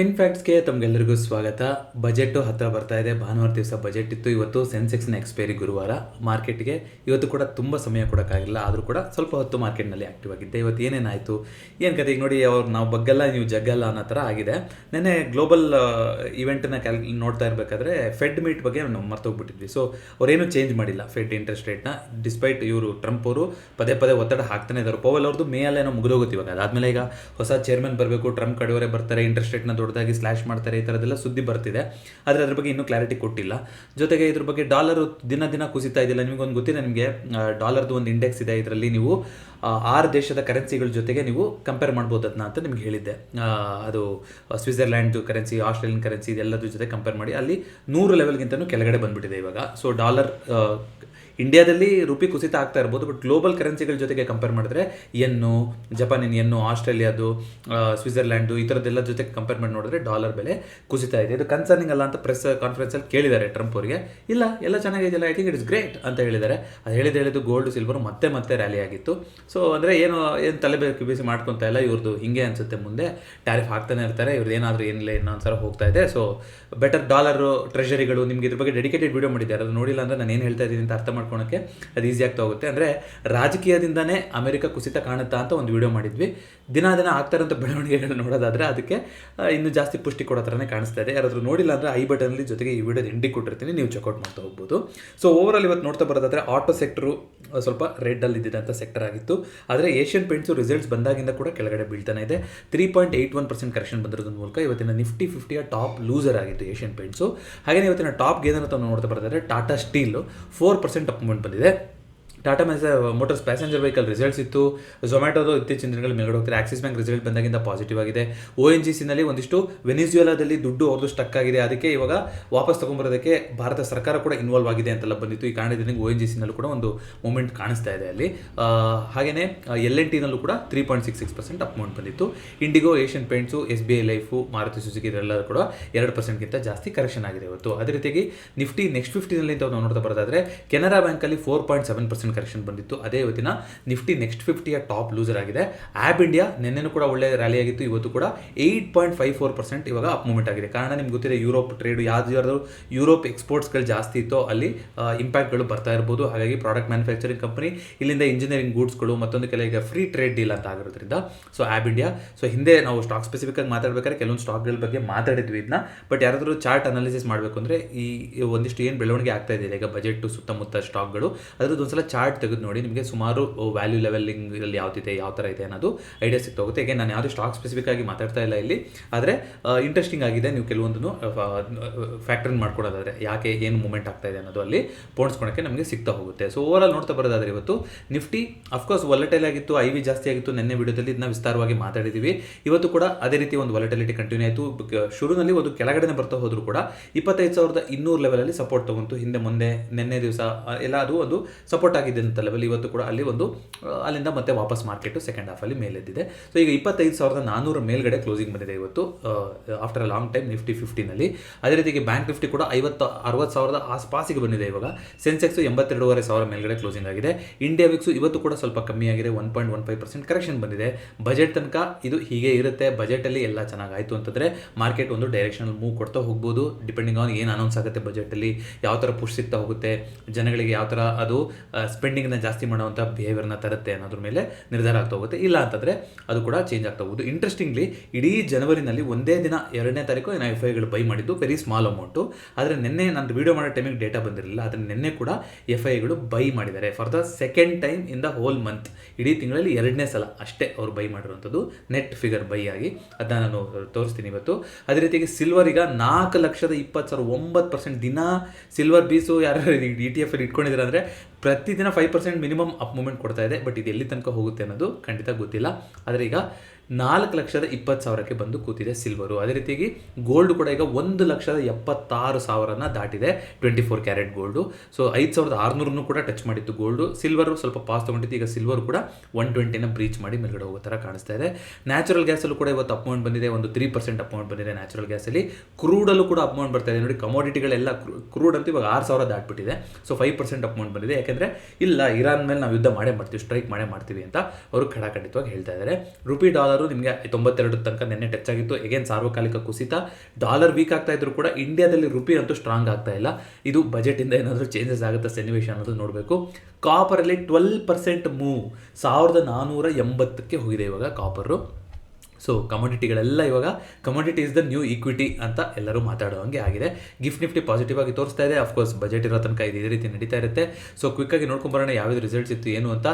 Fin ಫ್ಯಾಕ್ಟ್ಸ್ಗೆ ತಮಗೆಲ್ಲರಿಗೂ ಸ್ವಾಗತ. Budget ಹತ್ತಿರ ಬರ್ತಾ ಇದೆ. ಭಾನುವಾರ ದಿವಸ ಬಜೆಟ್ ಇತ್ತು. ಇವತ್ತು ಸೆನ್ಸೆಕ್ಸ್ನ ಎಕ್ಸ್ಪೈರಿ ಗುರುವಾರ. ಮಾರ್ಕೆಟ್ಗೆ ಇವತ್ತು ಕೂಡ ತುಂಬ ಸಮಯ ಕೊಡೋಕ್ಕಾಗಿಲ್ಲ, ಆದರೂ ಕೂಡ ಸ್ವಲ್ಪ ಹೊತ್ತು ಮಾರ್ಕೆಟ್ನಲ್ಲಿ ಆ್ಯಕ್ಟಿವ್ ಆಗಿದ್ದೆ. ಇವತ್ತು ಏನೇನಾಯಿತು ಏನು ಕತೆ ಈಗ ನೋಡಿ, ನಾವು ಬಗ್ಗಲ್ಲ ನೀವು ಜಗ್ಗಲ್ಲ ಅನ್ನೋ ಥರ ಆಗಿದೆ. ನೆನ್ನೆ ಗ್ಲೋಬಲ್ ಇವೆಂಟನ್ನ ನೋಡ್ತಾ ಇರಬೇಕಾದ್ರೆ ಫೆಡ್ ಮೀಟ್ ಬಗ್ಗೆ ನಾವು ಮರ್ತೋಗ್ಬಿಟ್ಟಿದ್ವಿ. ಸೊ ಅವರೇನು ಚೇಂಜ್ ಮಾಡಿಲ್ಲ ಫೆಡ್ ಇಂಟ್ರೆಸ್ಟ್ ರೇಟ್ನ, ಡಿಸ್ಪೈಟ್ ಇವರು ಟ್ರಂಪ್ ಅವರು ಪದೇ ಪದೇ ಒತ್ತಡ ಹಾಕ್ತಾನೆ ಇದ್ದಾರೆ. ಪೋವೆಲ್ ಅವ್ರದ್ದು ಮೇ ಅಲ್ಲೇನೋ ಮುಗಿದೋಗುತ್ತೆ. ಇವಾಗ ಅದಾದಮೇಲೆ ಈಗ ಹೊಸ ಚೇರ್ಮನ್ ಬರಬೇಕು, ಟ್ರಂಪ್ ಕಡೆಯವರೇ ಬರ್ತಾರೆ, ಇಂಟ್ರೆಸ್ಟ್ ರೇಟ್ನ ದೊಡ್ಡದಾಗಿ ಸ್ಲ್ಯಾಶ್ ಮಾಡ್ತಾರೆ, ಈ ಥರದ್ದೆಲ್ಲ ಸುದ್ದಿ ಬರ್ತಿದೆ. ಆದರೆ ಅದ್ರ ಬಗ್ಗೆ ಇನ್ನೂ ಕ್ಲಾರಿಟಿ ಕೊಟ್ಟಿಲ್ಲ. ಜೊತೆಗೆ ಇದ್ರ ಬಗ್ಗೆ ಡಾಲರು ದಿನ ದಿನ ಕುಸಿತಾ ಇದೆಯಲ್ಲ. ನಿಮಗೊಂದು ಗೊತ್ತಿದೆ, ನಿಮಗೆ ಡಾಲರ್ದು ಒಂದು ಇಂಡೆಕ್ಸ್ ಇದೆ. ಇದರಲ್ಲಿ ನೀವು 6 ದೇಶದ ಕರೆನ್ಸಿಗಳ ಜೊತೆಗೆ ನೀವು ಕಂಪೇರ್ ಮಾಡ್ಬೋದು ಅದನ್ನ ಅಂತ ನಿಮ್ಗೆ ಹೇಳಿದ್ದೆ. ಅದು ಸ್ವಿಟ್ಜರ್ಲ್ಯಾಂಡ್ ಕರೆನ್ಸಿ, ಆಸ್ಟ್ರೇಲಿಯನ್ ಕರೆನ್ಸಿ, ಇದೆಲ್ಲದ್ರ ಜೊತೆ ಕಂಪೇರ್ ಮಾಡಿ ಅಲ್ಲಿ 100 ಲೆವೆಲ್ಗಿಂತಲೂ ಕೆಳಗಡೆ ಬಂದುಬಿಟ್ಟಿದೆ ಇವಾಗ. ಸೊ ಡಾಲರ್ ಇಂಡಿಯಾದಲ್ಲಿ ರೂಪಿ ಕುಸಿತ ಆಗ್ತಾ ಇರ್ಬೋದು, ಬಟ್ ಗ್ಲೋಬಲ್ ಕರೆನ್ಸಿಗಳ ಜೊತೆಗೆ ಕಂಪೇರ್ ಮಾಡಿದ್ರೆ ಎನ್ನು, ಜಪಾನಿನ ಎನ್ನು, ಆಸ್ಟ್ರೇಲಿಯಾದು, ಸ್ವಿಟ್ಜರ್ಲ್ಯಾಂಡು, ಈ ಥರದ್ದೆಲ್ಲ ಜೊತೆಗೆ ಕಂಪೇರ್ ಮಾಡಿ ನೋಡಿದ್ರೆ ಡಾಲರ್ ಬೆಲೆ ಕುಸಿತಾ ಇದೆ. ಇದು ಕನ್ಸರ್ನಿಂಗ್ ಅಲ್ಲ ಅಂತ ಪ್ರೆಸ್ ಕಾನ್ಫರೆನ್ಸಲ್ಲಿ ಕೇಳಿದ್ದಾರೆ ಟ್ರಂಪ್ ಅವರಿಗೆ. ಇಲ್ಲ, ಎಲ್ಲ ಚೆನ್ನಾಗಿದೆಯಲ್ಲ, I think it is great ಅಂತ ಹೇಳಿದ್ದಾರೆ. ಅದು ಹೇಳಿದ್ದು ಗೋಲ್ಡ್ ಸಿಲ್ವರ್ ಮತ್ತೆ ರ್ಯಾಲಿ ಆಗಿತ್ತು. ಸೊ ಅಂದರೆ ಏನು ತಲೆ ಬಿಸಿ ಮಾಡ್ಕೊತಾ ಇಲ್ಲ ಇವ್ರದ್ದು. ಹಿಂಗೆ ಅನಿಸುತ್ತೆ, ಮುಂದೆ ಟ್ಯಾರಿಫ್ ಹಾಕ್ತಾನೆ ಇರ್ತಾರೆ ಇವ್ರದ್ದು. ಏನಾದರೂ ಏನಿಲ್ಲ ಇನ್ನೊಂದು ಸಲ ಹೋಗ್ತಾ ಇದೆ. ಸೊ ಬೆಟರ್ ಡಾಲರು ಟ್ರೆಷರಿಗಳು, ನಿಮಗೆ ಇದ್ರ ಬಗ್ಗೆ ಡೆಡಿಕೇಟೆಡ್ ವೀಡಿಯೋ ಮಾಡಿದ್ದಾರೆ. ಅದು ನೋಡಿಲ್ಲ ಅಂದರೆ ನಾನು ಏನು ಹೇಳ್ತಾ ಇದ್ದೀನಿ ಅಂತ ಅರ್ಥ ಮಾಡ್ಕೊಳಕ್ಕೆ ಅದು ಈಸಿ ಆಗ್ತಾ ಹೋಗುತ್ತೆ. ಅಂದರೆ ರಾಜಕೀಯದಿಂದನೇ ಅಮೆರಿಕ ಕುಸಿತ ಕಾಣುತ್ತಾ ಅಂತ ಒಂದು ವಿಡಿಯೋ ಮಾಡಿದ್ವಿ. ದಿನ ಆಗ್ತಾ ಇರೋಂಥ ಬೆಳವಣಿಗೆಗಳು ನೋಡೋದಾದರೆ ಅದಕ್ಕೆ ಇನ್ನೂ ಜಾಸ್ತಿ ಪುಷ್ಟಿ ಕೊಡೋ ಥರನೇ ಕಾಣಿಸ್ತಾ ಇದೆ. ಯಾರಾದರೂ ನೋಡಿಲ್ಲ ಅಂದರೆ ಐ ಬಟನಲ್ಲಿ ಜೊತೆಗೆ ಈ ವಿಡಿಯೋದ ಎಂಡಿಗೆ ಕೊಟ್ಟಿರ್ತೀನಿ, ನೀವು ಚೆಕ್ಔಟ್ ಮಾಡ್ತಾ ಹೋಗ್ಬೋದು. ಸೊ ಓವರಾಲ್ ಇವತ್ತು ನೋಡ್ತಾ ಬರೋದಾದರೆ ಆಟೋ ಸೆಕ್ಟರು ಸ್ವಲ್ಪ ರೆಡ್ಡಲ್ಲಿ ಇದ್ದಿದ್ದಂಥ ಸೆಕ್ಟರ್ ಆಗಿತ್ತು. ಆದರೆ ಏಷ್ಯನ್ ಪೇಂಟ್ಸು ರಿಸಲ್ಟ್ಸ್ ಬಂದಾಗಿಂದ ಕೂಡ ಕೆಳಗಡೆ ಬೀಳ್ತಾನೆ ಇದೆ. 3.81% ಕರೆಕ್ಷನ್ ಬಂದಿರೋದ್ರ ಮೂಲಕ ಇವತ್ತಿನ ನಿಫ್ಟಿ 50ಯ ಟಾಪ್ ಲೂಸರ್ ಆಗಿತ್ತು ಏಷ್ಯನ್ ಪೇಂಟ್ಸು. ಹಾಗೆಯೇ ಇವತ್ತಿನ ಟಾಪ್ ಗೇನರ್ ಅಂತ ನೋಡ್ತಾ ಬರೋದಾದರೆ ಟಾಟಾ ಸ್ಟೀಲು 4% ಅಪ್ ಮೂವ್ಮೆಂಟ್ ಬಂದಿದೆ. Tata motors passenger vehicle results ಇತ್ತು. ಝೊಮ್ಯಾಟೋದು ಇತ್ತೀಚಿನ ದಿನಗಳಲ್ಲಿ ಮೇಲ್ಗಡೆ ಹೋಗ್ತಾರೆ. ಆಕ್ಸಿಸ್ ಬ್ಯಾಂಕ್ ರಿಸಲ್ಟ್ ಬಂದಾಗಿಂದ ಪಾಸಿಟಿವ್ ಆಗಿದೆ. ONGCನಲ್ಲಿ ಒಂದಿಷ್ಟು ವೆನಿಜುವೆಲಾದಲ್ಲಿ ದುಡ್ಡು ಅವ್ರದ್ದು ಸ್ಟಕ್ ಆಗಿದೆ, ಅದಕ್ಕೆ ಇವಾಗ ವಾಪಸ್ ತೊಗೊಂಬರೋದಕ್ಕೆ ಭಾರತ ಸರ್ಕಾರ ಕೂಡ ಇನ್ವಾಲ್ವ್ ಆಗಿದೆ ಅಂತೆಲ್ಲ ಬಂದಿತ್ತು. ಈ ಕಾರಣದಿಂದ ONGCನಲ್ಲೂ ಕೂಡ ಒಂದು ಮೂಮೆಂಟ್ ಕಾಣಿಸ್ತಾ ಇದೆ ಅಲ್ಲಿ. ಹಾಗೆಯೇ L&Tನಲ್ಲೂ ಕೂಡ 3.66% ಅಪ್ ಮೂವ್ಮೆಂಟ್ ಬಂದಿತ್ತು. IndiGo, Asian Paints, SBI Life, Maruti Suzuki ಇದೆಲ್ಲರೂ ಕೂಡ 2%ಗಿಂತ ಜಾಸ್ತಿ ಕರೆಕ್ಷನ್ ಆಗಿದೆ ಇವತ್ತು. ಅದೇ ರೀತಿಯಾಗಿ ನಿಫ್ಟಿ ನೆಕ್ಸ್ಟ್ 50ನಲ್ಲಿ ಅಂತ ನಾವು ನೋಡ್ತಾ ಬರೋದಾದರೆ ಕೆನರಾ ಬ್ಯಾಂಕಲ್ಲಿ 4.7% ಕರೆಕ್ಷನ್ ಬಂದಿತ್ತು. ಅದೇ ಇವತ್ತಿನ ನಿಫ್ಟಿ ನೆಕ್ಸ್ಟ್ 50ಯ ಟಾಪ್ ಲೂಸರ್ ಆಗಿದೆ. ಆ್ಯಪ್ ಇಂಡಿಯಾ ನಿನ್ನೆನೂ ಕೂಡ ಒಳ್ಳೆ ರ್ಯಾಲಿ ಆಗಿತ್ತು. ಇವತ್ತು ಕೂಡ 8.54% ಇವಾಗ ಅಪ್ ಮೂವ್ಮೆಂಟ್ ಆಗಿದೆ. ಕಾರಣ ನಿಮ್ಗೆ ಗೊತ್ತಿದೆ, ಯುರೋಪ್ ಟ್ರೇಡ್ ಯಾವ್ದಾದ್ರು ಯುರೋಪ್ ಎಕ್ಸ್ಪೋರ್ಟ್ಸ್ಗಳು ಜಾಸ್ತಿ ಇತ್ತು ಅಲ್ಲಿ ಇಂಪ್ಯಾಕ್ಟ್ಗಳು ಬರ್ತಾ ಇರ್ಬೋದು. ಹಾಗಾಗಿ ಪ್ರಾಡಕ್ಟ್ ಮ್ಯಾನುಫ್ಯಾಕ್ಚರಿಂಗ್ ಕಂಪನಿ ಇಲ್ಲಿಂದ ಇಂಜಿನಿಯರಿಂಗ್ ಗೂಡ್ಸ್ಗಳು ಮತ್ತೊಂದು ಈಗ ಫ್ರೀ ಟ್ರೇಡ್ ಡೀಲ್ ಅಂತ ಆಗಿರೋದ್ರಿಂದ ಸೊ ಆ್ಯಪ್ ಇಂಡಿಯಾ. ಸೊ ಹಿಂದೆ ನಾವು ಸ್ಟಾಕ್ ಸ್ಪೆಸಿಫಿಕ್ ಆಗಿ ಮಾತಾಡಬೇಕಾದ್ರೆ ಕೆಲವೊಂದು ಸ್ಟಾಕ್ಗಳ ಬಗ್ಗೆ ಮಾತಾಡಿದ್ವಿ ಇದನ್ನ. ಬಟ್ ಯಾರಾದರೂ ಚಾರ್ಟ್ ಅನಾಲಿಸಿಸ್ ಮಾಡಬೇಕು ಅಂದರೆ ಈ ಒಂದಿಷ್ಟು ಏನು ಬೆಳವಣಿಗೆ ಆಗ್ತಾ ಇದೆ ಈಗ ಬಜೆಟ್ ಸುತ್ತಮುತ್ತ ಸ್ಟಾಕ್ಗಳು, ಅದ್ರದ್ದು ಒಂದ್ಸಲ ಚಾರ್ಟ್ ತೆಗೆದು ನೋಡಿ, ನಿಮಗೆ ಸುಮಾರು ವ್ಯಾಲ್ಯೂ ಲೆವೆಲಿಂಗ್ ಇಲ್ಲಿ ಯಾವ್ದಿದೆ, ಯಾವ ಥರ ಇದೆ ಅನ್ನೋದು ಐಡಿಯಾ ಸಿಗ್ತಾ ಹೋಗುತ್ತೆ. ಈಗ ನಾನು ಯಾವುದೇ ಸ್ಟಾಕ್ ಸ್ಪೆಸಿಫಿಕ್ ಆಗಿ ಮಾತಾಡ್ತಾ ಇಲ್ಲ ಇಲ್ಲಿ, ಆದರೆ ಇಂಟ್ರೆಸ್ಟಿಂಗ್ ಆಗಿದೆ. ನೀವು ಕೆಲವೊಂದನ್ನು ಫ್ಯಾಕ್ಟರ್ ಮಾಡ್ಕೊಡೋದಾದರೆ ಯಾಕೆ ಏನು ಮೂವ್ಮೆಂಟ್ ಆಗ್ತಾ ಇದೆ ಅನ್ನೋದು ಅಲ್ಲಿ ಪೋಣಿಸ್ಕೊಳಕ್ಕೆ ನಮಗೆ ಸಿಗ್ತಾ ಹೋಗುತ್ತೆ. ಸೊ ಓವರಾಲ್ ನೋಡ್ತಾ ಬರೋದಾದರೆ ಇವತ್ತು ನಿಫ್ಟಿ ಅಫ್ಕೋರ್ಸ್ ವಾಲಟೈಲ್ ಆಗಿತ್ತು, IV ಜಾಸ್ತಿ ಆಗಿತ್ತು. ನಿನ್ನೆ ವಿಡಿಯೋದಲ್ಲಿ ಇದನ್ನ ವಿಸ್ತಾರವಾಗಿ ಮಾತಾಡಿದ್ದೀವಿ. ಇವತ್ತು ಕೂಡ ಅದೇ ರೀತಿ ಒಂದು ವಾಲಟಿಲಿಟಿ ಕಂಟಿನ್ಯೂ ಆಯಿತು. ಶುರುನಲ್ಲಿ ಒಂದು ಕೆಳಗಡೆ ಬರ್ತಾ ಹೋದರೂ ಕೂಡ 25,200 ಲೆವೆಲಲ್ಲಿ ಸಪೋರ್ಟ್ ತಗೊಂತು. ಹಿಂದೆ ಮುಂದೆ ನಿನ್ನೆ ದಿವಸ ಎಲ್ಲ ಅದು ಒಂದು ಸಪೋರ್ಟ್ ಆಗಿದೆ ಅಂತ ಲೆವೆಲ್. ಇವತ್ತು ಕೂಡ ಅಲ್ಲಿ ಒಂದು ಅಲ್ಲಿಂದ ಮತ್ತೆ ವಾಪಸ್ ಮಾರ್ಕೆಟು ಸೆಕೆಂಡ್ ಹಾಫಲ್ಲಿ ಮೇಲೆದ್ದಿದೆ. ಸೊ ಈಗ 25,400 ಮೇಲ್ಗಡೆ ಕ್ಲೋಸಿಂಗ್ ಬಂದಿದೆ ಇವತ್ತು after a long time Nifty 50ನಲ್ಲಿ. ಅದೇ ರೀತಿಗೆ ಬ್ಯಾಂಕ್ ನಿಫ್ಟಿ ಕೂಡ 50-60,000 ಆಸ್ಪಾಸಿಗೆ ಬಂದಿದೆ ಇವಾಗ. ಸೆನ್ಸೆಕ್ಸು 82,500 ಮೇಲ್ಗಡೆ ಕ್ಲೋಸಿಂಗ್ ಆಗಿದೆ. ಇಂಡಿಯಾ ವಿಕ್ಸು ಇವತ್ತು ಕೂಡ ಸ್ವಲ್ಪ ಕಮ್ಮಿ ಆಗಿದೆ, 1.15% ಕರೆಕ್ಷನ್ ಬಂದಿದೆ. ಬಜೆಟ್ ತನಕ ಇದು ಹೀಗೆ ಇರುತ್ತೆ. ಬಜೆಟಲ್ಲಿ ಎಲ್ಲ ಚೆನ್ನಾಗಾಯಿತು ಅಂತಂದರೆ ಮಾರ್ಕೆಟ್ ಒಂದು ಡೈರೆಕ್ಷನಲ್ ಮೂವ್ ಕೊಡ್ತಾ ಹೋಗ್ಬೋದು, ಡಿಪೆಂಡಿಂಗ್ ಆನ್ ಏನು ಅನೌನ್ಸ್ ಆಗುತ್ತೆ ಬಜೆಟಲ್ಲಿ, ಯಾವ ಥರ ಪುಷ್ ಸಿಗ್ತಾ ಹೋಗುತ್ತೆ, ಜನಗಳಿಗೆ ಯಾವ ಥರ ಅದು ಸ್ಪೆಂಡಿಂಗ್ನ ಜಾಸ್ತಿ ಮಾಡೋವಂಥ ಬಿಹೇವಿಯರ್ನ ತರುತ್ತೆ ಅನ್ನೋದ್ರ ಮೇಲೆ ನಿರ್ಧಾರ ಆಗ್ತಾ ಹೋಗುತ್ತೆ. ಇಲ್ಲ ಅಂತಂದರೆ ಅದು ಕೂಡ ಚೇಂಜ್ ಆಗ್ತಾ ಹೋಗೋದು. ಇಂಟ್ರೆಸ್ಟಿಂಗ್ಲಿ ಇಡೀ ಜನವರಿನಲ್ಲಿ ಒಂದೇ ದಿನ 2ನೇ ತಾರೀಕು FIಗಳು ಬೈ ಮಾಡಿದ್ದು ವೆರಿ ಸ್ಮಾಲ್ ಅಮೌಂಟು. ಆದರೆ ನಿನ್ನೆ ನಾನು ವೀಡಿಯೋ ಮಾಡೋ ಟೈಮಿಗೆ ಡೇಟಾ ಬಂದಿರಲಿಲ್ಲ, ಆದರೆ ನಿನ್ನೆ ಕೂಡ FIಗಳು ಬೈ ಮಾಡಿದ್ದಾರೆ for the second time in the whole month. ಇಡೀ ತಿಂಗಳಲ್ಲಿ 2ನೇ ಸಲ ಅಷ್ಟೇ ಅವರು ಬೈ ಮಾಡಿರುವಂಥದ್ದು ನೆಟ್ ಫಿಗರ್ ಬೈ ಆಗಿ. ಅದನ್ನ ನಾನು ತೋರಿಸ್ತೀನಿ ಇವತ್ತು. ಅದೇ ರೀತಿಯಾಗಿ ಸಿಲ್ವರ್ ಈಗ 4,20,000 9% ದಿನ ಸಿಲ್ವರ್ ಬೀಸು ಯಾರು ETF ಇಟ್ಕೊಂಡಿದ್ದಾರೆ ಅಂದರೆ ಪ್ರತಿದಿನ 5% ಮಿನಿಮಮ್ ಅಪ್ ಮೂವ್ಮೆಂಟ್ ಕೊಡ್ತಾ ಇದೆ. ಬಟ್ ಇದು ಎಲ್ಲಿ ತನಕ ಹೋಗುತ್ತೆ ಅನ್ನೋದು ಖಂಡಿತ ಗೊತ್ತಿಲ್ಲ. ಆದರೆ ಈಗ 4,20,000ಕ್ಕೆ ಬಂದು ಕೂತಿದೆ ಸಿಲ್ವರು. ಅದೇ ರೀತಿಯಾಗಿ ಗೋಲ್ಡ್ ಕೂಡ ಈಗ 1,76,000 ದಾಟಿದೆ 24 ಕ್ಯಾರೆಟ್ ಗೋಲ್ಡು. ಸೊ 5,600 ಕೂಡ ಟಚ್ ಮಾಡಿತ್ತು ಗೋಲ್ಡು. ಸಿಲ್ವರು ಸ್ವಲ್ಪ ಪಾಸ್ ತೊಗೊಂಡಿತ್ತು. ಈಗ ಸಿಲ್ವರ್ ಕೂಡ 120ನ ಬ್ರೀಚ್ ಮಾಡಿ ಮೇಲ್ಗಡೆ ಹೋಗೋ ಥರ ಕಾಣಿಸ್ತಾ ಇದೆ. ನ್ಯಾಚುರಲ್ ಗ್ಯಾಸಲ್ಲೂ ಕೂಡ ಇವತ್ತು ಅಪ್ ಮೂವ್ಮೆಂಟ್ ಬಂದಿದೆ, ಒಂದು 3% ಅಪ್ ಮೂವ್ಮೆಂಟ್ ಬಂದಿದೆ ನ್ಯಾಚುರಲ್ ಗ್ಯಾಸಲ್ಲಿ. ಕ್ರೂಡಲ್ಲೂ ಕೂಡ ಅಪ್ ಮೂವ್ಮೆಂಟ್ ಬರ್ತಾ ಇದೆ ನೋಡಿ. ಕಮೋಡಿಟಿಗಳೆಲ್ಲ ಕ್ರೂಡ್ ಅಂತೂ ಇವಾಗ 6,000 ದಾಟ್ಬಿಟ್ಟಿದೆ. ಸೊ 5% ಅಪ್ ಮೂವ್ಮೆಂಟ್ ಬಂದಿದೆ. ಯಾಕೆಂದರೆ ಇಲ್ಲ, ಇರಾನ್ ಮೇಲೆ ನಾವು ಯುದ್ಧ ಮಾಡೇ ಮಾಡ್ತೀವಿ, ಸ್ಟ್ರೈಕ್ ಮಾಡೇ ಮಾಡ್ತೀವಿ ಅಂತ ಅವರು ಖಡಾಖಂಡಿತವಾಗಿ ಹೇಳ್ತಾ ಇದ್ದಾರೆ. ರುಪಿ ಡಾಲರ್ ಡಾಲರು ನಿಮಗೆ 92 ತನಕ ನಿನ್ನೆ ಟಚ್ ಆಗಿತ್ತು. ಎಗೇನ್ ಸಾರ್ವಕಾಲಿಕ ಕುಸಿತ, ಡಾಲರ್ ವೀಕ್ ಆಗ್ತಾ ಇದ್ರು ಕೂಡ ಇಂಡಿಯಾದಲ್ಲಿ ರುಪಿ ಅಂತೂ ಸ್ಟ್ರಾಂಗ್ ಆಗ್ತಾ ಇಲ್ಲ. ಇದು ಬಜೆಟಿಂದ ಏನಾದರೂ ಚೇಂಜಸ್ ಆಗುತ್ತಾ ಸನ್ನಿವೇಶ ಅನ್ನೋದು ನೋಡಬೇಕು. ಕಾಪರಲ್ಲಿ 12% ಮೂವ್ 1480ಕ್ಕೆ ಹೋಗಿದೆ ಇವಾಗ ಕಾಪರು. ಸೊ ಕಮೋಡಿಟಿಗಳೆಲ್ಲ ಇವಾಗ commodity is the new equity ಅಂತ ಎಲ್ಲರೂ ಮಾತಾಡುವಂಗೆ ಆಗಿದೆ. ಗಿಫ್ಟ್ ನಿಫ್ಟಿ ಪಾಸಿಟಿವ್ ಆಗಿ ತೋರಿಸ್ತಾ ಇದೆ. ಅಫ್ಕೋರ್ಸ್ ಬಜೆಟ್ ಇರೋ ತನಕ ಇದೇ ರೀತಿ ನಡೀತಾ ಇರುತ್ತೆ. ಸೊ ಕ್ವಿಕ್ಕಾಗಿ ನೋಡ್ಕೊಂಬರೋಣ ಯಾವ್ದು ರಿಸಲ್ಟ್ಸ್ ಇತ್ತು ಏನು ಅಂತ.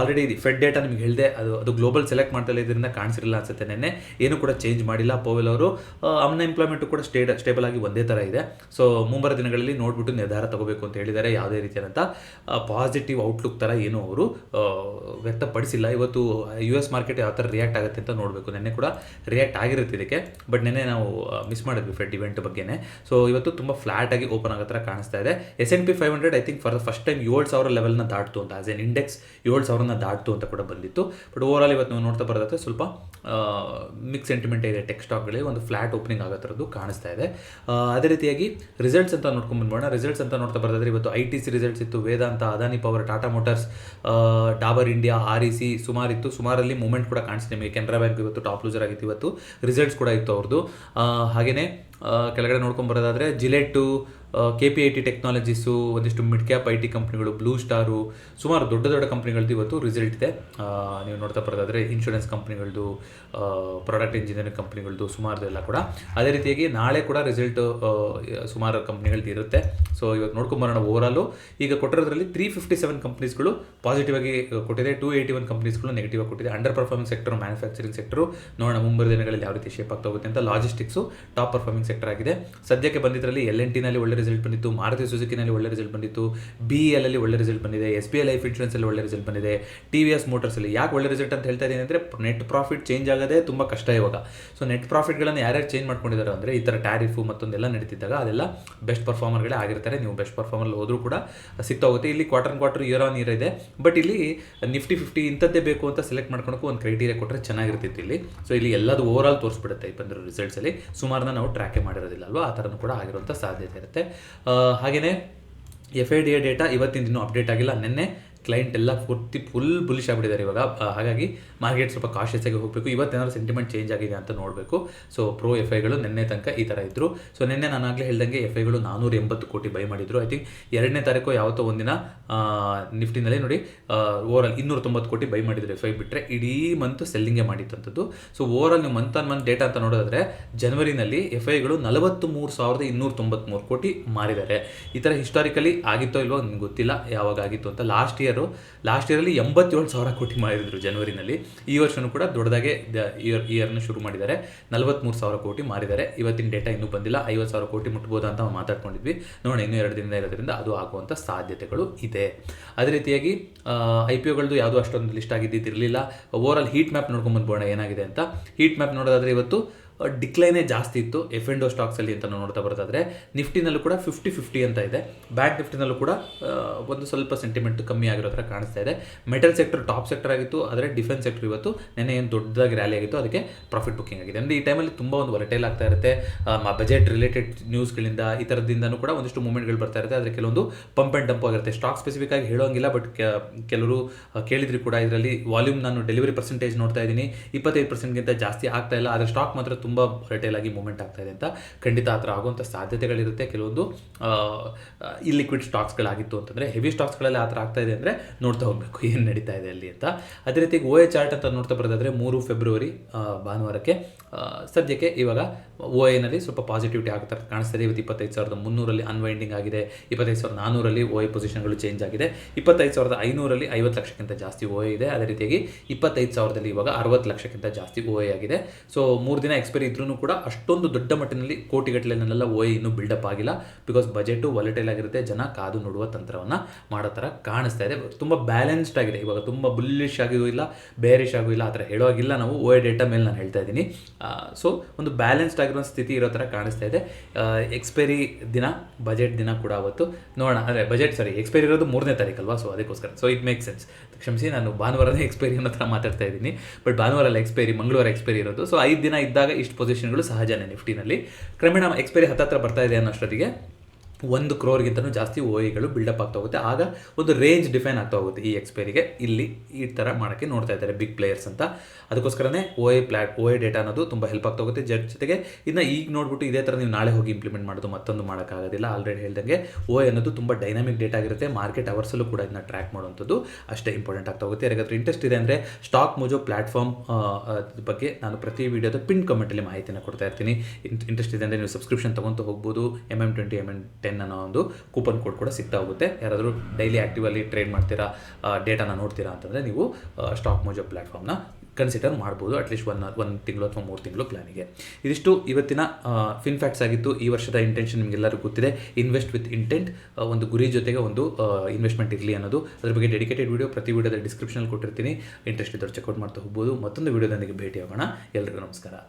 ಆಲ್ರೆಡಿ ಫೆಡ್ ಡೇಟಾ ನಿಮ್ಗೆ ಹೇಳಿದೆ, ಅದು ಗ್ಲೋಬಲ್ ಸೆಲೆಕ್ಟ್ ಮಾಡ್ತಾ ಇದರಿಂದ ಕಾಣಿಸಿರಲಿಲ್ಲ ಅನ್ಸುತ್ತೆ. ನೆನ್ನೆ ಏನು ಕೂಡ ಚೇಂಜ್ ಮಾಡಿಲ್ಲ ಪೋವೆಲ್ ಅವರು. ಅನ್ಎಂಪ್ಲಾಯ್ಮೆಂಟು ಕೂಡ ಸ್ಟೇಬಲ್ ಆಗಿ ಒಂದೇ ಥರ ಇದೆ. ಸೊ ಮುಂಬರುವ ದಿನಗಳಲ್ಲಿ ನೋಡ್ಬಿಟ್ಟು ನಿರ್ಧಾರ ತಗೋಬೇಕು ಅಂತ ಹೇಳಿದ್ದಾರೆ. ಯಾವುದೇ ರೀತಿಯಾದಂಥ ಪಾಸಿಟಿವ್ ಔಟ್ಲುಕ್ ಥರ ಏನೂ ಅವರು ವ್ಯಕ್ತಪಡಿಸಿಲ್ಲ. ಇವತ್ತು US ಮಾರ್ಕೆಟ್ ಯಾವ ಥರ ರಿಯಾಕ್ಟ್ ಆಗುತ್ತೆ ಅಂತ ನೋಡಬೇಕು. ನೆನ್ನೆ ಕೂಡ ರಿಯಾಕ್ಟ್ ಆಗಿರುತ್ತೆ ಇದಕ್ಕೆ, ಬಟ್ ನೆನ್ನೆ ನಾವು ಮಿಸ್ ಮಾಡಿದ್ವಿ ಫೆಡ್ ಇವೆಂಟ್ ಬಗ್ಗೆನೇ. ಸೊ ಇವತ್ತು ತುಂಬ ಫ್ಲಾಟ್ ಆಗಿ ಓಪನ್ ಆಗೋ ಥರ ಕಾಣಿಸ್ತಾ ಇದೆ. S&P 500 I think for the first time 7,000 ಲೆವೆಲ್ನ ದಾಟ್ತು ಅಂತ, ಆಸ್ ಎನ್ ಇಂಡೆಕ್ಸ್ 7,000ನ ದಾಟ್ತು ಅಂತ ಕೂಡ ಬಂದಿತ್ತು. ಬಟ್ ಓವರಾಲ್ ಇವತ್ತು ನಾವು ನೋಡ್ತಾ ಬರೋದಾದ್ರೆ ಸ್ವಲ್ಪ ಮಿಕ್ಸ್ ಸೆಂಟಿಮೆಂಟ್ ಇದೆ. ಟೆಕ್ ಸ್ಟಾಕ್ಗಳಿಗೆ ಒಂದು ಫ್ಲಾಟ್ ಓಪನಿಂಗ್ ಆಗೋ ಥರದ್ದು ಕಾಣಿಸ್ತಾ ಇದೆ. ಅದೇ ರೀತಿಯಾಗಿ ರಿಸಲ್ಟ್ಸ್ ಅಂತ ನೋಡ್ಕೊಂಡು ಬಂದ್ಬೋಣ. ರಿಸಲ್ಟ್ಸ್ ಅಂತ ನೋಡ್ತಾ ಬರೋದಾದ್ರೆ ಇವತ್ತು ITC ರಿಸಲ್ಟ್ಸ್ ಇತ್ತು. Vedanta, Adani Power, Tata Motors, Dabur India, REC ಸುಮಾರಿತ್ತು. ಸುಮಾರಲ್ಲಿ ಮೂವ್ಮೆಂಟ್ ಕೂಡ ಕಾಣಿಸ್ತಿದೆ ನಿಮಗೆ. ಕೆನರಾ ಬ್ಯಾಂಕ್ ಇವತ್ತು ಟಾಪ್ ಲೂಸರ್ ಆಗಿತ್ತು. ಇವತ್ತು ರಿಸಲ್ಟ್ಸ್ ಕೂಡ ಇತ್ತು ಅವ್ರದ್ದು. ಹಾಗೆಯೇ ಕೆಳಗಡೆ ನೋಡ್ಕೊಂಡು ಬರೋದಾದರೆ ಜಿಲೆಟ್ಟು, KPIT ಟೆಕ್ನಾಲಜೀಸು, ಒಂದಿಷ್ಟು ಮಿಡ್ ಕ್ಯಾಪ್ IT ಕಂಪ್ನಿಗಳು, ಬ್ಲೂ ಸ್ಟಾರು, ಸುಮಾರು ದೊಡ್ಡ ದೊಡ್ಡ ಕಂಪ್ನಿಗಳದ್ದು ಇವತ್ತು ರಿಸಲ್ಟ್ ಇದೆ. ನೀವು ನೋಡ್ತಾ ಬರೋದಾದರೆ ಇನ್ಶೂರೆನ್ಸ್ ಕಂಪ್ನಿಗಳದ್ದು, ಪ್ರಾಡಕ್ಟ್ ಇಂಜಿನಿಯರಿಂಗ್ ಕಂಪ್ನಿಗಳದ್ದು ಸುಮಾರು ಎಲ್ಲ ಕೂಡ. ಅದೇ ರೀತಿಯಾಗಿ ನಾಳೆ ಕೂಡ ರಿಸಲ್ಟ್ ಸುಮಾರು ಕಂಪ್ನಿಗಳದ್ದು ಇರುತ್ತೆ. ಸೊ ಇವತ್ತು ನೋಡ್ಕೊಂಬರೋಣ. ಓವರಾಲು ಈಗ ಕೊಟ್ಟಿರೋದ್ರಲ್ಲಿ 357 ಕಂಪ್ನೀಸ್ಗಳು ಪಾಸಿಟಿವ್ ಆಗಿ ಕೊಟ್ಟಿದೆ, 281 ಕಂಪ್ನೀಸ್ಗಳು ನೆಗೆಟಿವ್ ಆಗಿ ಕೊಟ್ಟಿದೆ. Under performing sector manufacturing sector. ನೋಡೋಣ ಮುಂಬರುವ ದಿನಗಳಲ್ಲಿ ಯಾವ ರೀತಿ ಶೇಪ್ ಆಗ್ತಾ ಹೋಗುತ್ತೆ ಅಂತ. ಲಾಜಿಸ್ಟಿಕ್ಸು ಟಾಪ್ ಪರ್ಫಾರ್ಮಿಂಗ್ ಸೆಕ್ಟರ್ ಆಗಿದೆ. ಸದ್ಯಕ್ಕೆ ಬಂದಿದ್ರಲ್ಲಿ LNTನಲ್ಲಿ ಒಳ್ಳೆ ರಿಸಲ್ಟ್ ಬಂದಿತ್ತು, ಮಾರುತಿ ಸುಜುಕಿನಲ್ಲಿ ಒಳ್ಳೆ ರಿಸಲ್ಟ್ ಬಂದಿತ್ತು, BEL ಅಲ್ಲಿ ಒಳ್ಳೆ ರಿಸಲ್ಟ್ ಬಂದಿದೆ, SBI ಲೈಫ್ ಇನ್ಶೂರೆನ್ಸಲ್ಲಿ ಒಳ್ಳೆ ರಿಸಲ್ಟ್ ಬಂದಿದೆ, TVS ಮೋಟರ್ಸಲ್ಲಿ. ಯಾಕೆ ಒಳ್ಳೆ ರಿಸಲ್ಟ್ ಅಂತ ಹೇಳ್ತಾ ಇದ್ದೀನಿ ಅಂದರೆ ನೆಟ್ ಪ್ರಾಫಿಟ್ ಚೇಂಜ್ ಆಗೋದೇ ತುಂಬ ಕಷ್ಟ ಇವಾಗ. ಸೊ ನೆಟ್ ಪ್ರಾಫಿಟ್ಗಳನ್ನು ಯಾರ್ಯಾರು ಚೇಂಜ್ ಮಾಡ್ಕೊಂಡಿದ್ದಾರೆ ಅಂದರೆ ಈ ಥರ ಟ್ಯಾರಿಫು ಮತ್ತೊಂದೆಲ್ಲ ನಡೀತಿದ್ದಾಗ ಅದೆಲ್ಲ ಬೆಸ್ಟ್ ಪರ್ಫಾರ್ಮರ್ಗಳೇ ಆಗಿರ್ತಾರೆ. ನೀವು ಬೆಸ್ಟ್ ಪರ್ಫಾರ್ಮರ್ ಹೋದರೂ ಕೂಡ ಸಿಗ್ತಾ ಹೋಗುತ್ತೆ. ಇಲ್ಲಿ ಕ್ವಾರ್ಟರ್ ಇಯರ್ ಆನ್ ಇಯರ್ ಇದೆ. ಬಟ್ ಇಲ್ಲಿ ನಿಫ್ಟಿ 50 ಇಂಥದ್ದೇ ಬೇಕು ಅಂತ ಸೆಲೆಕ್ಟ್ ಮಾಡ್ಕೊಳಕ್ಕೂ ಒಂದು ಕ್ರೈಟೀರಿಯಾ ಕೊಟ್ಟರೆ ಚೆನ್ನಾಗಿರ್ತಿತ್ತು ಇಲ್ಲಿ. ಸೊ ಇಲ್ಲಿ ಎಲ್ಲದು ಓವರಾಲ್ ತೋರಿಸ್ಬಿಡುತ್ತೆ ಈ ಬಂದಿರೋ ರಿಸಲ್ಟ್ಸಲ್ಲಿ. ಸುಮಾರನ್ನ ನಾವು ಟ್ರ್ಯಾಕೇ ಮಾಡಿರೋದಿಲ್ಲ ಅಲ್ವಾ, ಆ ಥರನೂ ಕೂಡ ಆಗಿರುವಂಥ ಸಾಧ್ಯತೆ ಇರುತ್ತೆ. ಹಾಗೆಯೇ FIDA ಡೇಟಾ ಇವತ್ತಿನ ದಿನ ಅಪ್ಡೇಟ್ ಆಗಿಲ್ಲ. ನಿನ್ನೆ ಕ್ಲೈಂಟ್ ಎಲ್ಲ ಫುಲ್ ಬುಲಿಶ್ ಆಗಿಬಿಟ್ಟಿದ್ದಾರೆ ಇವಾಗ. ಹಾಗಾಗಿ ಮಾರ್ಕೆಟ್ ಸ್ವಲ್ಪ ಕಾಶಿಯಸ್ ಆಗಿ ಹೋಗಬೇಕು. ಇವತ್ತೇನಾದ್ರು ಸೆಂಟಿಮೆಂಟ್ ಚೇಂಜ್ ಆಗಿದೆ ಅಂತ ನೋಡಬೇಕು. ಸೊ ಪ್ರೋ FIಗಳು ನಿನ್ನೆ ತನಕ ಈ ಥರ ಇದ್ದರು. ಸೊ ನಿನ್ನೆ ನಾನು ಆಗಲೇ ಹೇಳ್ದಂಗೆ FIಗಳು 480 ಕೋಟಿ ಬೈ ಮಾಡಿದ್ರು. ಐ ಥಿಂಕ್ 2ನೇ ತಾರೀಕು ಯಾವತ್ತೋ ಒಂದಿನ ನಿಫ್ಟಿನಲ್ಲಿ ನೋಡಿ ಓವರಾಲ್ 290 ಕೋಟಿ ಬೈ ಮಾಡಿದ್ರು FI ಬಿಟ್ಟರೆ. ಇಡೀ ಮಂತ್ ಸೆಲ್ಲಿಂಗೇ ಮಾಡಿತ್ತಂಥದ್ದು. ಸೊ ಓವರಾಲ್ ನೀವು ಮಂತ್ ಆನ್ ಮಂತ್ ಡೇಟಾ ಅಂತ ನೋಡೋದಾದರೆ ಜನವರಿನಲ್ಲಿ FIಗಳು 43,293 ಕೋಟಿ ಮಾರಿದ್ದಾರೆ. ಈ ಥರ ಹಿಸ್ಟಾರಿಕಲಿ ಆಗಿತ್ತೋ ಇಲ್ವೋ ನಿಮ್ಗೆ ಗೊತ್ತಿಲ್ಲ ಯಾವಾಗ ಆಗಿತ್ತು ಅಂತ. ಲಾಸ್ಟ್ ಇಯರಲ್ಲಿ 87,000 ಕೋಟಿ ಮಾರಿದ್ರು ಜನವರಿನಲ್ಲಿ. ಈ ವರ್ಷನೂ ಕೂಡ ದೊಡ್ಡದಾಗೆ ಇಯರ್ನ ಶುರು ಮಾಡಿದ್ದಾರೆ. 43,000 ಕೋಟಿ ಮಾರಿದ್ದಾರೆ. ಇವತ್ತಿನ ಡೇಟಾ ಇನ್ನೂ ಬಂದಿಲ್ಲ. 50,000 ಕೋಟಿ ಮುಟ್ಬೋದಾ ಅಂತ ಮಾತಾಡ್ಕೊಂಡಿದ್ವಿ. ನೋಡೋಣ, ಇನ್ನೂ 2 ದಿನದಿಂದ ಇರೋದ್ರಿಂದ ಅದು ಆಗುವಂಥ ಸಾಧ್ಯತೆಗಳು ಇದೆ. ಅದೇ ರೀತಿಯಾಗಿ IPOಗಳದ್ದು ಯಾವುದೂ ಅಷ್ಟೊಂದು ಲಿಸ್ಟ್ ಆಗಿದ್ದಿರಲಿಲ್ಲ. ಓವರಾಲ್ ಹೀಟ್ ಮ್ಯಾಪ್ ನೋಡ್ಕೊಂಡು ಬಂದ್ಬೋಣ ಏನಾಗಿದೆ ಅಂತ. ಹೀಟ್ ಮ್ಯಾಪ್ ನೋಡೋದಾದರೆ ಇವತ್ತು ಡಿಕ್ಲೈನೇ ಜಾಸ್ತಿ ಇತ್ತು F&O ಸ್ಟಾಕ್ಸಲ್ಲಿ ಅಂತ ನಾವು ನೋಡ್ತಾ ಬರೋದಾದರೆ. ನಿಫ್ಟಿನಲ್ಲೂ ಕೂಡ 50-50 ಅಂತ ಇದೆ. ಬ್ಯಾಂಕ್ ನಿಫ್ಟಿನಲ್ಲೂ ಕೂಡ ಒಂದು ಸ್ವಲ್ಪ ಸೆಂಟಿಮೆಂಟ್ ಕಮ್ಮಿ ಆಗಿರೋ ಥರ ಕಾಣಿಸ್ತಾ ಇದೆ. ಮೆಟಲ್ ಸೆಕ್ಟರ್ ಟಾಪ್ ಸೆಕ್ಟರ್ ಆಗಿತ್ತು, ಆದರೆ ಡಿಫೆನ್ಸ್ ಸೆಕ್ಟರ್ ಇವತ್ತು ನೆನ್ನೆ ಏನು ದೊಡ್ಡದಾಗಿ ರ್ಯಾಲಿ ಆಗಿತ್ತು, ಅದಕ್ಕೆ ಪ್ರಾಫಿಟ್ ಬುಕ್ಕಿಂಗ್ ಆಗಿದೆ. ಅಂದರೆ ಈ ಟೈಮಲ್ಲಿ ತುಂಬ ಒಂದು ವೊಲಟೈಲ್ ಆಗ್ತಾ ಇರುತ್ತೆ. ಬಜೆಟ್ ರಿಲೇಟೆಡ್ ನ್ಯೂಸ್ಗಳಿಂದ ಈ ಥರದಿಂದನೂ ಕೂಡ ಒಂದಿಷ್ಟು ಮೂವ್ಮೆಂಟ್ಗಳು ಬರ್ತಾ ಇರುತ್ತೆ. ಆದರೆ ಕೆಲವೊಂದು ಪಂಪ್ ಆ್ಯಂಡ್ ಡಂಪ್ ಆಗಿರುತ್ತೆ. ಸ್ಟಾಕ್ ಸ್ಪೆಸಿಫಿಕ್ ಆಗಿ ಹೇಳೋಂಗಿಲ್ಲ, ಬಟ್ ಕೆಲವರು ಕೇಳಿದ್ರು ಕೂಡ. ಇದರಲ್ಲಿ ವಾಲ್ಯೂಮ್ ನಾನು ಡೆಲಿವರಿ ಪರ್ಸೆಂಟೇಜ್ ನೋಡ್ತಾ ಇದ್ದೀನಿ 25%ಗಿಂತ ಜಾಸ್ತಿ ಆಗ್ತಾ ಇಲ್ಲ. ಆದರೆ ಸ್ಟಾಕ್ ಮಾತ್ರ ತುಂಬ ರಿಟೇಲ್ ಆಗಿ ಮೂವ್ಮೆಂಟ್ ಆಗ್ತಾ ಇದೆ ಅಂತ ಖಂಡಿತ ಆ ಥರ ಆಗುವಂಥ ಸಾಧ್ಯತೆಗಳಿರುತ್ತೆ. ಕೆಲವೊಂದು ಇಲ್ಲಿಕ್ವಿಡ್ ಸ್ಟಾಕ್ಸ್ಗಳಾಗಿತ್ತು ಅಂತಂದರೆ, ಹೆವಿ ಸ್ಟಾಕ್ಸ್ಗಳಲ್ಲಿ ಆ ಥರ ಆಗ್ತಾ ಇದೆ ಅಂದರೆ ನೋಡ್ತಾ ಹೋಗಬೇಕು ಏನು ನಡೀತಾ ಇದೆ ಅಲ್ಲಿ ಅಂತ. ಅದೇ ರೀತಿ OA ಚಾರ್ಟ್ ಅಂತ ನೋಡ್ತಾ ಬರೋದಾದರೆ 3 ಫೆಬ್ರವರಿ ಭಾನುವಾರಕ್ಕೆ ಸದ್ಯಕ್ಕೆ ಇವಾಗ OAನಲ್ಲಿ ಸ್ವಲ್ಪ ಪಾಸಿಟಿವಿಟಿ ಆಗ್ತಾ ಕಾಣಿಸ್ತಾ ಇದೆ. ಇವತ್ತು 25,300 ಅನ್ವೈಂಡಿಂಗ್ ಆಗಿದೆ. 25,400 OA ಪೊಸಿಷನ್ಗಳು ಚೇಂಜ್ ಆಗಿದೆ. 25,500 50 ಲಕ್ಷಕ್ಕಿಂತ ಜಾಸ್ತಿ OA ಇದೆ. ಅದೇ ರೀತಿಯಾಗಿ 25,000 ಇವಾಗ 60 ಲಕ್ಷಕ್ಕಿಂತ ಜಾಸ್ತಿ OA ಆಗಿದೆ. ಸೊ 3 ದಿನ ಎಕ್ಸ್ಪೈರಿ ಇದ್ರೂ ಕೂಡ ಅಷ್ಟೊಂದು ದೊಡ್ಡ ಮಟ್ಟಿನಲ್ಲಿ ಕೋಟಿಗಟ್ಟಲೆಲ್ಲ OA ಇನ್ನೂ ಬಿಲ್ಡಪ್ ಆಗಿಲ್ಲ. ಬಿಕಾಸ್ ಬಜೆಟು ವಾಲಟೈಲ್ ಆಗಿರುತ್ತೆ. ಜನ ಕಾದು ನೋಡುವ ತಂತ್ರವನ್ನು ಮಾಡೋ ಥರ ಕಾಣಿಸ್ತಾ ಇದೆ. ತುಂಬ ಬ್ಯಾಲೆನ್ಸ್ಡ್ ಆಗಿದೆ ಇವಾಗ. ತುಂಬ ಬುಲ್ಲಿಶ್ ಆಗಿಯೂ ಇಲ್ಲ, ಬೇರಿಶ್ ಆಗೂ ಇಲ್ಲ, ಆ ಥರ ಹೇಳೋವಾಗಿಲ್ಲ. ನಾವು OA ಡೇಟಾ ಮೇಲೆ ನಾನು ಹೇಳ್ತಾ ಇದ್ದೀನಿ. ಸೊ ಒಂದು ಬ್ಯಾಲೆನ್ಸ್ಡ್ ಆಗಿರೋ ಸ್ಥಿತಿ ಇರೋ ಥರ ಕಾಣಿಸ್ತಾ ಇದೆ. ಎಕ್ಸ್ಪೈರಿ ದಿನ, ಬಜೆಟ್ ದಿನ ಕೂಡ ಅವತ್ತು ನೋಡೋಣ. ಅಂದರೆ ಎಕ್ಸ್ಪೈರಿ ಇರೋದು 3ನೇ ತಾರೀಕಲ್ವಾ, ಸೊ ಅದಕ್ಕೋಸ್ಕರ. So it make sense. ಕ್ಷಮಿಸಿ, ನಾನು ಭಾನುವಾರನೇ ಎಕ್ಸ್ಪೈರಿ ಅನ್ನೋ ಥರ ಮಾತಾಡ್ತಾ ಇದ್ದೀನಿ. ಬಟ್ ಭಾನುವಾರ ಎಕ್ಸ್ಪೈರಿ, ಮಂಗಳವಾರ ಎಕ್ಸ್ಪೈರಿ ಇರೋದು. ಸೊ 5 ದಿನ ಇದ್ದಾಗ ಇಷ್ಟು ಪೊಸಿಷನ್ಗಳು ಸಹಜನೇ ನಿಫ್ಟಿನಲ್ಲಿ. ಕ್ರಮೇಣ ಎಕ್ಸ್ಪೈರಿ ಹತ್ತತ್ರ ಬರ್ತಾ ಇದೆ ಅನ್ನೋಷ್ಟೊತ್ತಿಗೆ 1 ಕ್ರೋರ್ಗಿಂತಲೂ ಜಾಸ್ತಿ ಒ ಎಗಳು ಬಿಲ್ಡಪ್ ಆಗ್ತಾ ಹೋಗುತ್ತೆ. ಆಗ ಒಂದು ರೇಂಜ್ ಡಿಫೈನ್ ಆಗ್ತಾ ಹೋಗುತ್ತೆ ಈ ಎಕ್ಸ್ಪೈರಿಗೆ. ಇಲ್ಲಿ ಈ ಥರ ಮಾಡೋಕ್ಕೆ ನೋಡ್ತಾ ಇದ್ದಾರೆ ಬಿಗ್ ಪ್ಲೇಯರ್ಸ್ ಅಂತ. ಅದಕ್ಕೋಸ್ಕರನೇ ಒ ಎ ಡೇಟಾ ಅನ್ನೋದು ತುಂಬ ಹೆಲ್ಪ್ ಆಗ್ತಾ ಹೋಗುತ್ತೆ. ಜೊತೆಗೆ ಇನ್ನು ಈಗ ನೋಡ್ಬಿಟ್ಟು ಇದೇ ಥರ ನೀವು ನಾಳೆ ಹೋಗಿ ಇಂಪ್ಲಿಮೆಂಟ್ ಮಾಡೋದು ಮತ್ತೊಂದು ಮಾಡೋಕ್ಕಾಗೋದಿಲ್ಲ. ಆಲ್ರೆಡಿ ಹೇಳ್ದಂಗೆ ಒ ಎ ಅನ್ನೋದು ತುಂಬ ಡೈನಾಮಿಕ್ ಡೇಟಾ ಆಗಿರುತ್ತೆ. ಮಾರ್ಕೆಟ್ ಅವರ್ಸಲ್ಲೂ ಕೂಡ ಇದನ್ನ ಟ್ರ್ಯಾಕ್ ಮಾಡುವಂಥದ್ದು ಅಷ್ಟೇ ಇಂಪಾರ್ಟೆಂಟ್ ಆಗ್ತಾ ಹೋಗುತ್ತೆ. ಯಾರಿಗಾದ್ರೂ ಇಂಟ್ರೆಸ್ಟ್ ಇದೆ ಅಂದರೆ ಸ್ಟಾಕ್ ಮೋಜೋ ಪ್ಲಾಟ್ಫಾರ್ಮ್ ಬಗ್ಗೆ ನಾನು ಪ್ರತಿ ವೀಡಿಯೋದ ಪಿನ್ ಕಮೆಂಟಲ್ಲಿ ಮಾಹಿತಿನ ಕೊಡ್ತಾ ಇರ್ತೀನಿ. ಇಂಟ್ರೆಸ್ಟ್ ಇದೆ ಅಂದರೆ ನೀವು ಸಬ್ಸ್ಕ್ರಿಪ್ಷನ್ ತೊಗೊಂಡು ಹೋಗ್ಬೋದು. MM20 MM10 ಅನ್ನೋ ಒಂದು ಕೂಪನ್ ಕೋಡ್ ಕೂಡ ಸಿಗ್ತಾ ಹೋಗುತ್ತೆ. ಯಾರಾದರೂ ಡೈಲಿ ಆ್ಯಕ್ಟಿವಲ್ಲಿ ಟ್ರೇಡ್ ಮಾಡ್ತೀರಾ, ಡೇಟಾನ ನೋಡ್ತೀರಾ ಅಂತಂದರೆ ನೀವು ಸ್ಟಾಕ್ ಮೋಜೋ ಪ್ಲ್ಯಾಟ್ಫಾರ್ಮ್ನ ಕನ್ಸಿಡರ್ ಮಾಡ್ಬೋದು. ಅಟ್ಲೀಸ್ಟ್ ಒಂದು ತಿಂಗಳು ಅಥವಾ 3 ತಿಂಗಳು ಪ್ಲಾನಿಗೆ. ಇದಿಷ್ಟು ಇವತ್ತಿನ ಫಿನ್ ಫ್ಯಾಕ್ಟ್ಸ್ ಆಗಿತ್ತು. ಈ ವರ್ಷದ ಇಂಟೆನ್ಷನ್ ನಿಮಗೆಲ್ಲರಿಗೂ ಗೊತ್ತಿದೆ, ಇನ್ವೆಸ್ಟ್ ವಿತ್ ಇಂಟೆಂಟ್. ಒಂದು ಗುರಿ ಜೊತೆಗೆ ಒಂದು ಇನ್ವೆಸ್ಟ್ಮೆಂಟ್ ಇರಲಿ ಅನ್ನೋದು. ಅದ್ರ ಬಗ್ಗೆ ಡೆಡಿಕೇಟೆಡ್ ವೀಡಿಯೋ ಪ್ರತಿ ವೀಡಿಯೋದ ಡಿಸ್ಕ್ರಿಪ್ಷನಲ್ಲಿ ಕೊಟ್ಟಿರ್ತೀನಿ. ಇಂಟ್ರೆಸ್ಟ್ ಇದ್ದವ್ರು ಚೆಕ್ಔಟ್ ಮಾಡ್ತಾ ಹೋಗ್ಬೋದು. ಮತ್ತೊಂದು ವೀಡಿಯೋದೊಂದಿಗೆ ಭೇಟಿ ಆಗೋಣ. ಎಲ್ರಿಗೂ ನಮಸ್ಕಾರ.